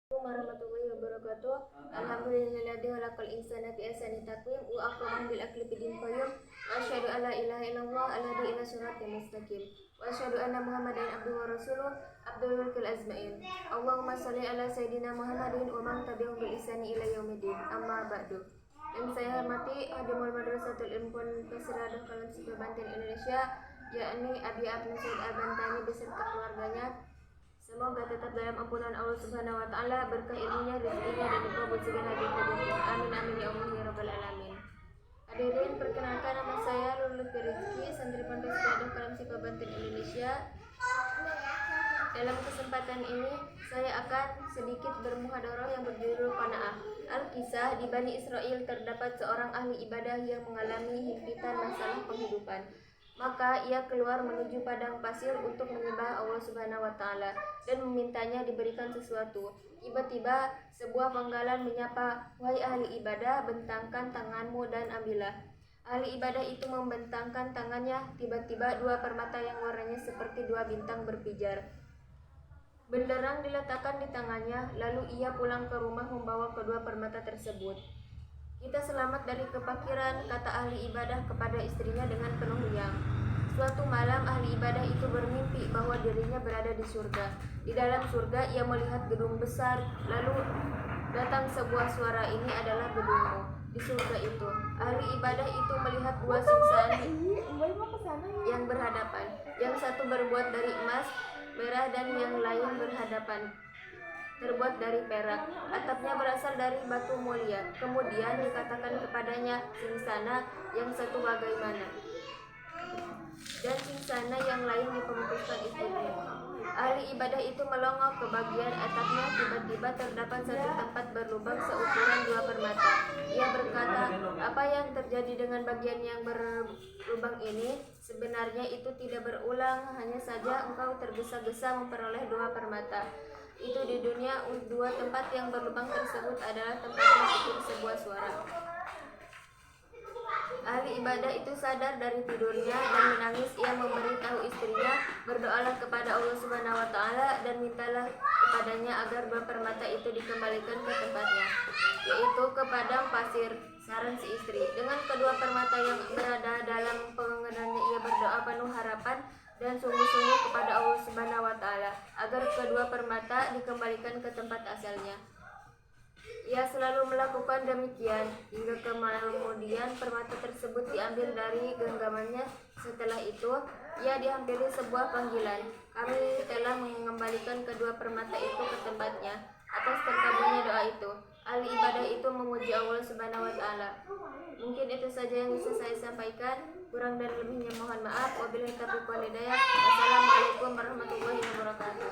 Warahmatullahi wabarakatuh. Alhamdulillahilladzi khalaqal insana fi ahsani taqwim wa aqama bil akli bidin qayyim wa asyhadu an la ilaha illallah alladzi ila siratal mustaqim wa asyhadu anna muhammadan abduhu wa rasuluh abdul kal azmain. Allahumma shalli ala sayidina Muhammadin wa man tabi'ahum bil ihsani ila yaumiddin. Amma ba'du. Yang saya hormati Hadimul Madrasatul Ilm Pondok Siradah Kalam Sipa Banten Indonesia, yakni Abi Abdul Said Al-Bantani beserta keluarganya. Semoga tetap dalam ampunan Allah Subhanahu wa taala, berkah ilmunya, rezekinya dan dikabul segala hajat-hajatnya. Amin amin ya Allah ya rabbal alamin. Hadirin, perkenalkan nama saya Lulu Rizki, santri Pondok Siradah Kalam Sipa Banten Indonesia. Dalam kesempatan ini saya akan sedikit bermuhadarah yang berjudul Qanaah. Al-Kisah, di Bani Israel terdapat seorang ahli ibadah yang mengalami himpitan masalah penghidupan. Maka ia keluar menuju padang pasir untuk menyembah Allah Subhanahu wa taala dan memintanya diberikan sesuatu. Tiba-tiba sebuah panggalan menyapa, "Wahai ahli ibadah, bentangkan tanganmu dan ambillah." Ahli ibadah itu membentangkan tangannya. Tiba-tiba dua permata yang warnanya seperti dua bintang berpijar benderang diletakkan di tangannya. Lalu ia pulang ke rumah membawa kedua permata tersebut. "Kita selamat dari kefakiran," kata ahli ibadah kepada istrinya dengan penuh riang. Suatu malam ahli ibadah itu bermimpi bahwa dirinya berada di surga. Di dalam surga ia melihat gedung besar. Lalu datang sebuah suara, "Ini adalah gedungmu di surga itu." Ahli ibadah itu melihat dua singsaan yang berhadapan. Yang satu berbuat dari emas merah dan yang lain terbuat dari perak. Atapnya berasal dari batu mulia. Kemudian dikatakan kepadanya, "Singsana yang satu bagaimana?" Dan singsana yang lain dipemutuskan istrinya. Ahli ibadah itu melongok ke bagian atapnya. Tiba-tiba terdapat satu tempat berlubang seukuran dua permata. Ia berkata, "Apa yang terjadi dengan bagian yang berlubang ini? Sebenarnya itu tidak berulang, hanya saja engkau tergesa-gesa memperoleh dua permata. Itu di dunia. Dua tempat yang berlubang tersebut adalah tempatnya seperti sebuah suara." Ahli ibadah itu sadar dari tidurnya dan menangis. Ia memberitahu istrinya, "Berdoalah kepada Allah Subhanahu wa taala dan mintalah kepadanya agar dua permata itu dikembalikan ke tempatnya, yaitu ke padang pasir," saran si istri. Dengan kedua permata yang berada dalam pengenannya, ia berdoa penuh harapan dan sungguh-sungguh kepada Allah Subhanahu wa taala agar kedua permata dikembalikan ke tempat asalnya. Ia selalu melakukan demikian hingga kemudian permata tersebut diambil dari genggamannya. Setelah itu ia dihampiri sebuah panggilan, "Kami telah mengembalikan kedua permata itu ke tempatnya." Atas terkabulnya doa itu, ahli ibadah itu memuji Allah Subhanahu wa taala. Mungkin itu saja yang bisa saya sampaikan. Kurang dan lebihnya mohon maaf. Wabillahi taufiq wal hidayah. Wassalamualaikum warahmatullahi wabarakatuh.